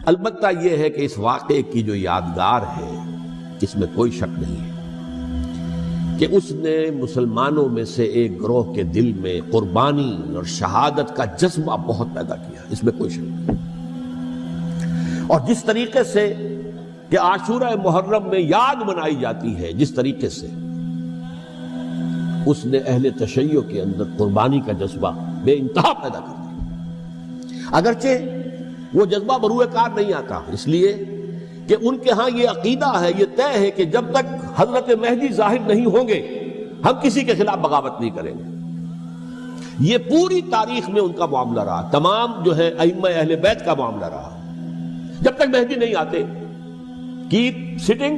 البتہ یہ ہے کہ اس واقعے کی جو یادگار ہے اس میں کوئی شک نہیں ہے کہ اس نے مسلمانوں میں سے ایک گروہ کے دل میں قربانی اور شہادت کا جذبہ بہت پیدا کیا، اس میں کوئی شک نہیں۔ اور جس طریقے سے کہ عاشورہ محرم میں یاد منائی جاتی ہے، جس طریقے سے اس نے اہل تشیع کے اندر قربانی کا جذبہ بے انتہا پیدا کر دیا، اگرچہ وہ جذبہ بروئے کار نہیں آتا، اس لیے کہ ان کے ہاں یہ عقیدہ ہے، یہ طے ہے کہ جب تک حضرت مہدی ظاہر نہیں ہوں گے ہم کسی کے خلاف بغاوت نہیں کریں گے۔ یہ پوری تاریخ میں ان کا معاملہ رہا، تمام جو ہے ائمہ اہل بیت کا معاملہ رہا، جب تک مہدی نہیں آتے keep sitting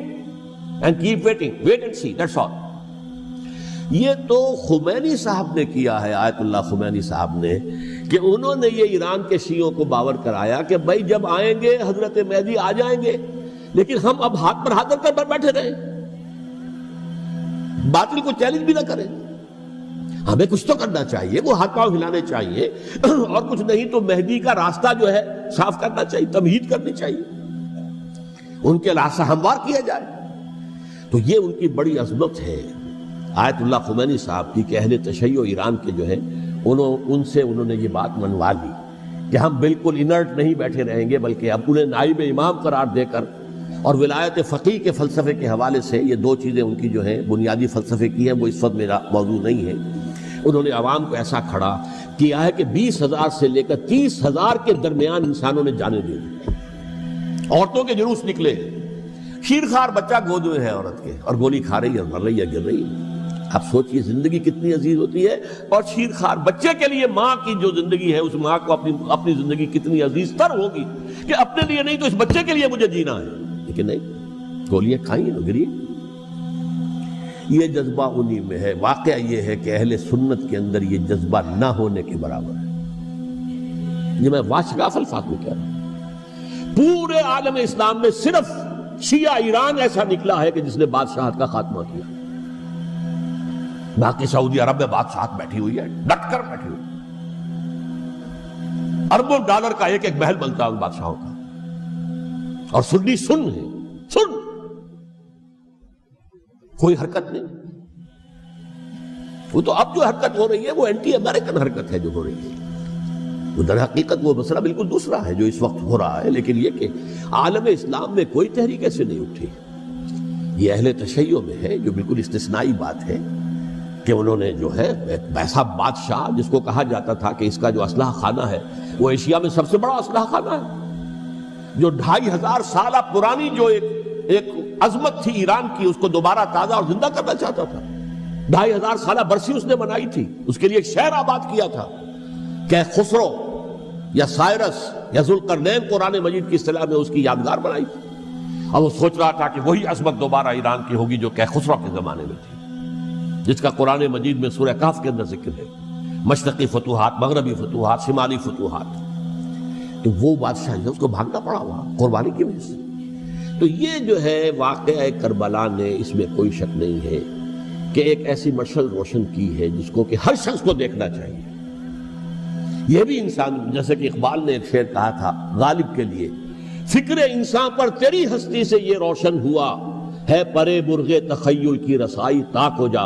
and keep waiting, wait and see, that's all۔ یہ تو خمینی صاحب نے کیا ہے، آیت اللہ خمینی صاحب نے، کہ انہوں نے یہ ایران کے شیعوں کو باور کرایا کہ بھائی جب آئیں گے حضرت مہدی آ جائیں گے، لیکن ہم اب ہاتھ پر ہاتھ رکھ کر بیٹھے رہیں، باطل کو چیلنج بھی نہ کریں، ہمیں کچھ تو کرنا چاہیے، وہ ہاتھ پاؤں ہلانے چاہیے، اور کچھ نہیں تو مہدی کا راستہ جو ہے صاف کرنا چاہیے، تمہید کرنی چاہیے، ان کے راستہ ہموار کیا جائے۔ تو یہ ان کی بڑی عظمت ہے آیت اللہ خمینی صاحب کی کہ اہل تشیع ایران کے جو ہے ان سے انہوں نے یہ بات منوا لی کہ ہم بالکل انرٹ نہیں بیٹھے رہیں گے، بلکہ اب انہیں نائب امام قرار دے کر اور ولایت فقیہ کے فلسفے کے حوالے سے، یہ دو چیزیں ان کی جو ہیں بنیادی فلسفے کی ہیں، وہ اس وقت میرا موضوع نہیں ہے، انہوں نے عوام کو ایسا کھڑا کیا ہے کہ 20,000 سے لے کر 30,000 کے درمیان انسانوں نے جانیں دے دی، عورتوں کے جلوس نکلے، شیرخوار بچہ گود میں ہے عورت کے اور گولی کھا رہی ہے، مر رہی ہے، گر رہی ہے۔ اب سوچئے زندگی کتنی عزیز ہوتی ہے، اور شیرخوار بچے کے لیے ماں کی جو زندگی ہے اس ماں کو اپنی زندگی کتنی عزیز تر ہوگی کہ اپنے لیے نہیں تو اس بچے کے لیے مجھے جینا ہے، لیکن نہیں، گولیاں کھائیں گری۔ یہ جذبہ انہی میں ہے۔ واقعہ یہ ہے کہ اہل سنت کے اندر یہ جذبہ نہ ہونے کے برابر ہے، یہ میں واشگاف الفاظ میں کہہ رہا ہوں۔ پورے عالم اسلام میں صرف شیعہ ایران ایسا نکلا ہے کہ جس نے بادشاہت کا خاتمہ کیا، باقی سعودی عرب میں بادشاہت بیٹھی ہوئی ہے، ڈٹ کر بیٹھی ہوئی، اربوں ڈالر کا ایک ایک محل بنتا ہے ان بادشاہوں کا، اور سنی سن ہے، سن کوئی حرکت نہیں۔ وہ تو اب جو حرکت ہو رہی ہے وہ اینٹی امریکن حرکت ہے جو ہو رہی ہے، وہ در حقیقت وہ مسئلہ بالکل دوسرا ہے جو اس وقت ہو رہا ہے، لیکن یہ کہ عالم اسلام میں کوئی تحریک ایسے نہیں اٹھی۔ یہ اہل تشیع میں ہے جو بالکل استثنائی بات ہے کہ انہوں نے جو ہے ایک ایسا بادشاہ جس کو کہا جاتا تھا کہ اس کا جو اسلحہ خانہ ہے وہ ایشیا میں سب سے بڑا اسلحہ خانہ ہے، جو 2500 سالہ پرانی جو ایک عظمت تھی ایران کی، اس کو دوبارہ تازہ اور زندہ کرنا چاہتا تھا۔ 2500 سالہ برسی اس نے منائی تھی، اس کے لیے ایک شہر آباد کیا تھا کہ خسرو یا سائرس یا ذوالقرنین قرآن مجید کی اصطلاح میں اس کی یادگار بنائی تھی، اور وہ سوچ رہا تھا کہ وہی عظمت دوبارہ ایران کی ہوگی جو کہ خسرو کے زمانے میں تھی، جس کا قرآن مجید میں سورہ کہف کے اندر ذکر ہے، مشرقی فتوحات، مغربی فتوحات، شمالی فتوحات۔ تو وہ بادشاہ ہے، اس کو بھاگنا پڑا وہاں قربانی کی وجہ سے۔ تو یہ جو ہے واقعہ کربلا نے، اس میں کوئی شک نہیں ہے کہ ایک ایسی مشعل روشن کی ہے جس کو کہ ہر شخص کو دیکھنا چاہیے۔ یہ بھی انسان، جیسے کہ اقبال نے ایک شعر کہا تھا غالب کے لیے، فکر انسان پر تیری ہستی سے یہ روشن ہوا ہے، پرے مرغ تخیل کی رسائی تاک ہو جا۔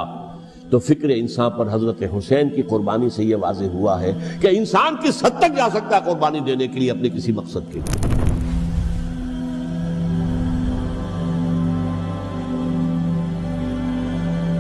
تو فکر انسان پر حضرت حسین کی قربانی سے یہ واضح ہوا ہے کہ انسان کس حد تک جا سکتا ہے قربانی دینے کے لیے اپنے کسی مقصد کے لیے۔